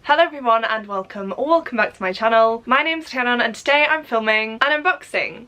Hello everyone and welcome or welcome back to my channel. My name's Rhiannon and today I'm filming an unboxing.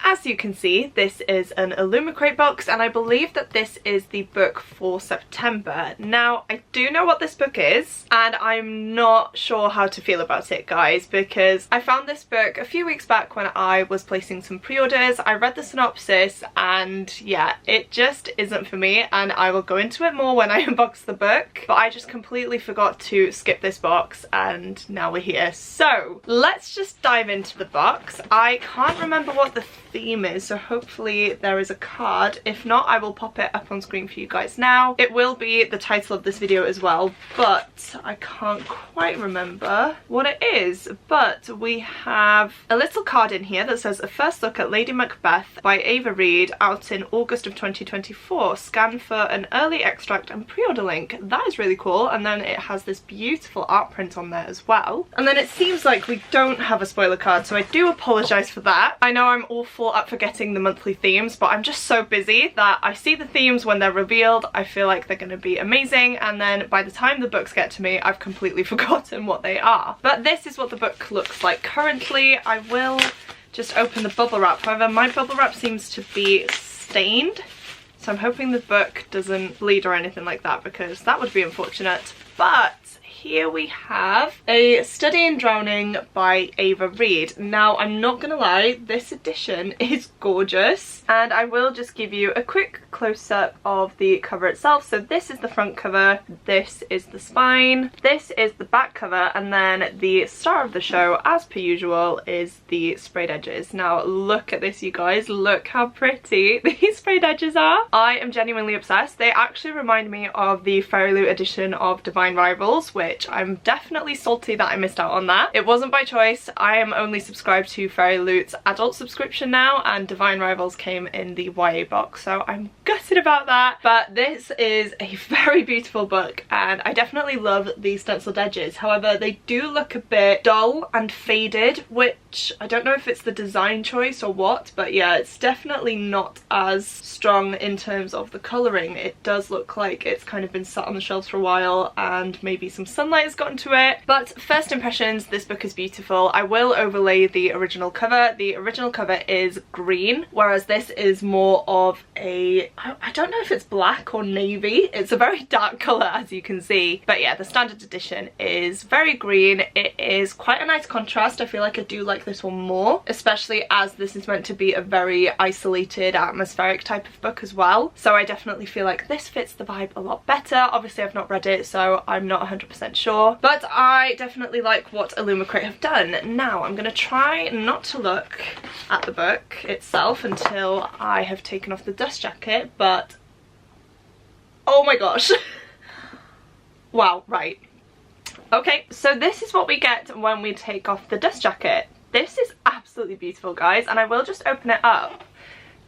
As you can see, this is an Illumicrate box and I believe that this is the book for September. Now, I do know what this book is and I'm not sure how to feel about it, guys, because I found this book a few weeks back when I was placing some pre-orders. I read the synopsis and yeah, it just isn't for me, and I will go into it more when I unbox the book, but I just completely forgot to skip this box and now we're here. So let's just dive into the box. I can't remember what the theme is, so hopefully there is a card. If not, I will pop it up on screen for you guys now. It will be the title of this video as well, but I can't quite remember what it is. But we have a little card in here that says A First Look at Lady Macbeth by Ava Reid, out in August of 2024. Scan for an early extract and pre-order link. That is really cool. And then it has this beautiful art print on there as well. And then it seems like we don't have a spoiler card, so I do apologise for that. I know I'm awful at forgetting the monthly themes, but I'm just so busy that I see the themes when they're revealed, I feel like they're going to be amazing, and then by the time the books get to me, I've completely forgotten what they are. But this is what the book looks like currently. I will just open the bubble wrap. However, my bubble wrap seems to be stained, so I'm hoping the book doesn't bleed or anything like that, because that would be unfortunate. But here we have A Study in Drowning by Ava Reid. Now, I'm not gonna lie, this edition is gorgeous, and I will just give you a quick close-up of the cover itself. So this is the front cover, this is the spine, this is the back cover, and then the star of the show, as per usual, is the sprayed edges. Now look at this, you guys, look how pretty these sprayed edges are. I am genuinely obsessed. They actually remind me of the Fairy Loot edition of Divine Rivals, which I'm definitely salty that I missed out on that. It wasn't by choice. I am only subscribed to Fairy Loot's adult subscription now, and Divine Rivals came in the YA box, so I'm gutted about that. But this is a very beautiful book and I definitely love the stenciled edges. However, they do look a bit dull and faded, which I don't know if it's the design choice or what, but yeah, it's definitely not as strong in terms of the colouring. It does look like it's kind of been sat on the shelves for a while and maybe some sunlight has gotten to it. But first impressions, this book is beautiful. I will overlay the original cover. The original cover is green, whereas this is more of a, I don't know if it's black or navy. It's a very dark colour, as you can see. But yeah, the standard edition is very green. It is quite a nice contrast. I feel like I do like this one more, especially as this is meant to be a very isolated, atmospheric type of book as well. So I definitely feel like this fits the vibe a lot better. Obviously, I've not read it, so I'm not 100% sure, but I definitely like what Illumicrate have done. Now I'm gonna try not to look at the book itself until I have taken off the dust jacket, but oh my gosh. Wow, right. Okay, so this is what we get when we take off the dust jacket. This is absolutely beautiful, guys, and I will just open it up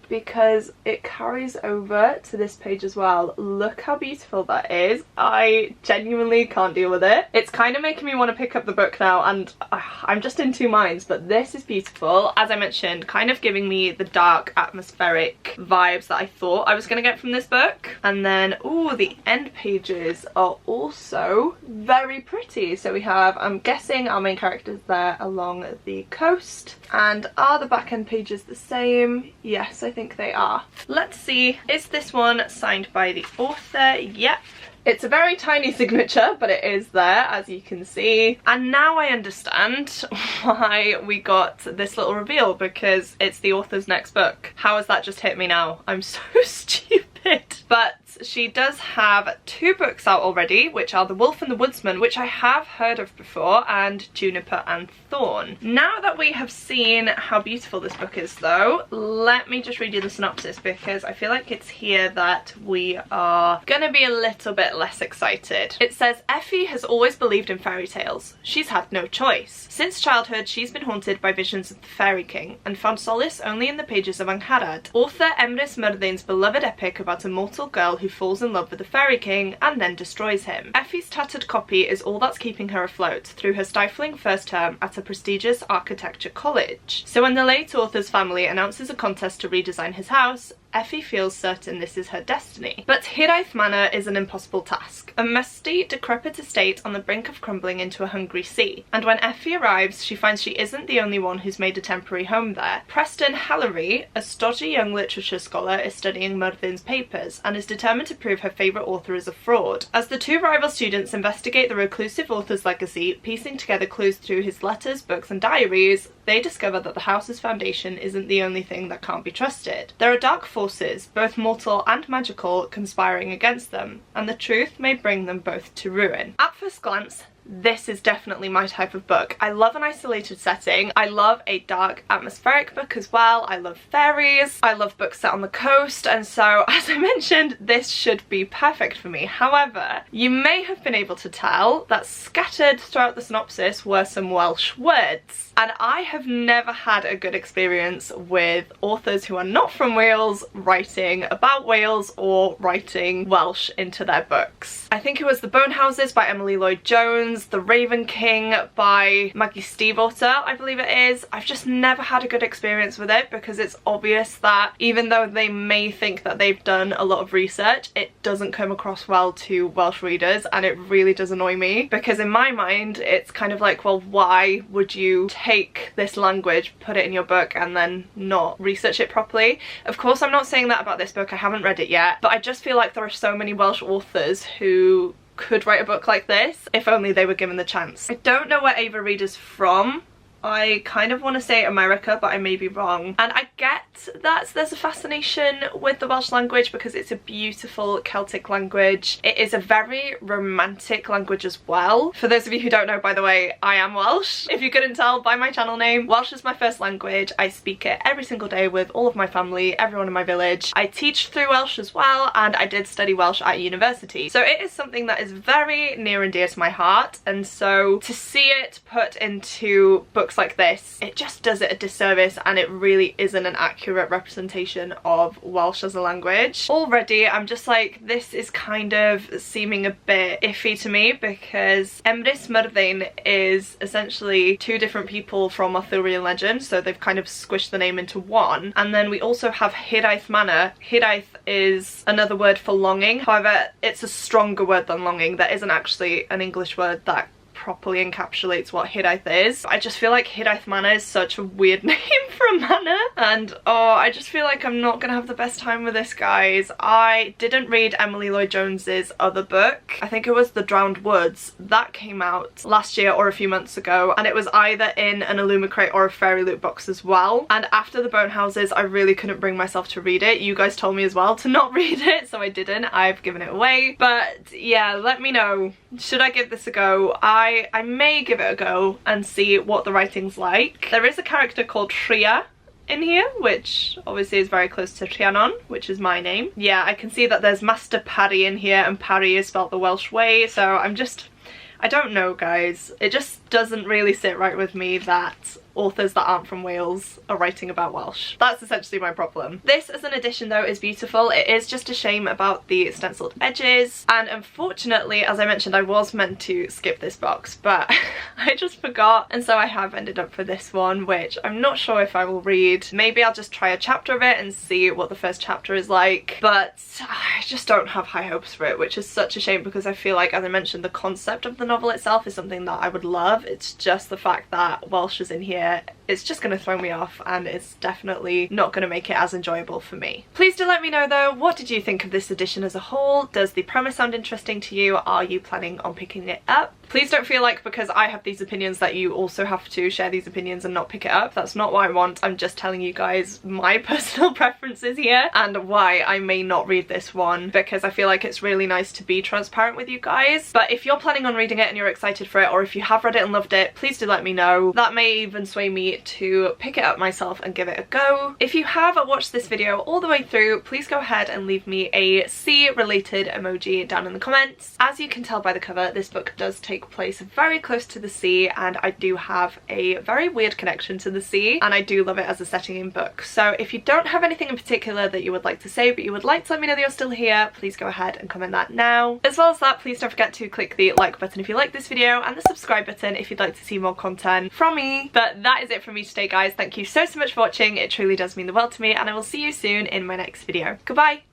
because it carries over to this page as well. Look how beautiful that is. I genuinely can't deal with it. It's kind of making me want to pick up the book now, and I'm just in two minds, but this is beautiful. As I mentioned, kind of giving me the dark atmospheric vibes that I thought I was going to get from this book. And then, ooh, the end pages are also very pretty. So we have, I'm guessing, our main characters there along the coast. And are the back end pages the same? Yes, I think they are. Let's see, is this one signed by the author? Yep. It's a very tiny signature, but it is there, as you can see. And now I understand why we got this little reveal, because it's the author's next book. How has that just hit me now? I'm so stupid. But she does have two books out already, which are The Wolf and the Woodsman, which I have heard of before, and Juniper and Thorn. Now that we have seen how beautiful this book is though, let me just read you the synopsis, because I feel like it's here that we are gonna be a little bit less excited. It says, Effie has always believed in fairy tales. She's had no choice. Since childhood, she's been haunted by visions of the Fairy King and found solace only in the pages of Angharad, author Emrys Myrddin's beloved epic about a mortal girl who falls in love with the Fairy King and then destroys him. Effie's tattered copy is all that's keeping her afloat through her stifling first term at a prestigious architecture college. So when the late author's family announces a contest to redesign his house, Effie feels certain this is her destiny. But Hiraeth Manor is an impossible task, a musty, decrepit estate on the brink of crumbling into a hungry sea. And when Effie arrives, she finds she isn't the only one who's made a temporary home there. Preston Hallery, a stodgy young literature scholar, is studying Myrddin's papers and is determined to prove her favourite author is a fraud. As the two rival students investigate the reclusive author's legacy, piecing together clues through his letters, books and diaries, they discover that the house's foundation isn't the only thing that can't be trusted. There are dark forces, both mortal and magical, conspiring against them, and the truth may bring them both to ruin. At first glance, this is definitely my type of book. I love an isolated setting. I love a dark atmospheric book as well. I love fairies. I love books set on the coast, and so as I mentioned, this should be perfect for me. However, you may have been able to tell that scattered throughout the synopsis were some Welsh words, and I have never had a good experience with authors who are not from Wales writing about Wales or writing Welsh into their books. I think it was The Bone Houses by Emily Lloyd-Jones, The Raven King by Maggie Stiefvater, I believe it is. I've just never had a good experience with it because it's obvious that even though they may think that they've done a lot of research, it doesn't come across well to Welsh readers, and it really does annoy me because in my mind it's kind of like, well, why would you take this language, put it in your book and then not research it properly? Of course, I'm not saying that about this book, I haven't read it yet, but I just feel like there are so many Welsh authors who could write a book like this if only they were given the chance. I don't know where Ava Reeder's from. I kind of want to say America, but I may be wrong. And I get that there's a fascination with the Welsh language because it's a beautiful Celtic language. It is a very romantic language as well. For those of you who don't know, by the way, I am Welsh. If you couldn't tell by my channel name, Welsh is my first language. I speak it every single day with all of my family, everyone in my village. I teach through Welsh as well, and I did study Welsh at university. So it is something that is very near and dear to my heart, and so to see it put into books like this, it just does it a disservice, and it really isn't an accurate representation of Welsh as a language. Already I'm just like, this is kind of seeming a bit iffy to me because Emrys Myrddin is essentially two different people from Arthurian legend, so they've kind of squished the name into one. And then we also have Hiraeth Manor. Hiraeth is another word for longing, however it's a stronger word than longing. There isn't actually an English word that properly encapsulates what Hiraeth is. I just feel like Hiraeth Manor is such a weird name for a manor, and oh, I just feel like I'm not gonna have the best time with this, guys. I didn't read Emily Lloyd-Jones's other book. I think it was The Drowned Woods. That came out last year or a few months ago, and it was either in an Illumicrate or a fairy loot box as well. And after The Bone Houses, I really couldn't bring myself to read it. You guys told me as well to not read it, so I didn't. I've given it away. But yeah, let me know. Should I give this a go? I may give it a go and see what the writing's like. There is a character called Rhea in here, which obviously is very close to Rhiannon, which is my name. Yeah, I can see that there's Master Parry in here, and Parry is spelled the Welsh way, so I don't know, guys. It just doesn't really sit right with me that authors that aren't from Wales are writing about Welsh. That's essentially my problem. This as an edition though is beautiful. It is just a shame about the stenciled edges, and unfortunately, as I mentioned, I was meant to skip this box, but I just forgot, and so I have ended up for this one, which I'm not sure if I will read. Maybe I'll just try a chapter of it and see what the first chapter is like, but I just don't have high hopes for it, which is such a shame because I feel like, as I mentioned, the concept of the novel itself is something that I would love. It's just the fact that Welsh is in here, it's just going to throw me off, and it's definitely not going to make it as enjoyable for me. Please do let me know though, what did you think of this edition as a whole? Does the premise sound interesting to you? Are you planning on picking it up? Please don't feel like because I have these opinions that you also have to share these opinions and not pick it up. That's not what I want. I'm just telling you guys my personal preferences here and why I may not read this one, because I feel like it's really nice to be transparent with you guys. But if you're planning on reading it and you're excited for it, or if you have read it and loved it, please do let me know. That may even sway me to pick it up myself and give it a go. If you have watched this video all the way through, please go ahead and leave me a sea related emoji down in the comments. As you can tell by the cover, this book does take place very close to the sea, and I do have a very weird connection to the sea, and I do love it as a setting in book. So if you don't have anything in particular that you would like to say, but you would like to let me know that you're still here, please go ahead and comment that now. As well as that, please don't forget to click the like button if you like this video, and the subscribe button if if you'd like to see more content from me. But that is it from me today, guys. Thank you so much for watching. It truly does mean the world to me, and I will see you soon in my next video. Goodbye!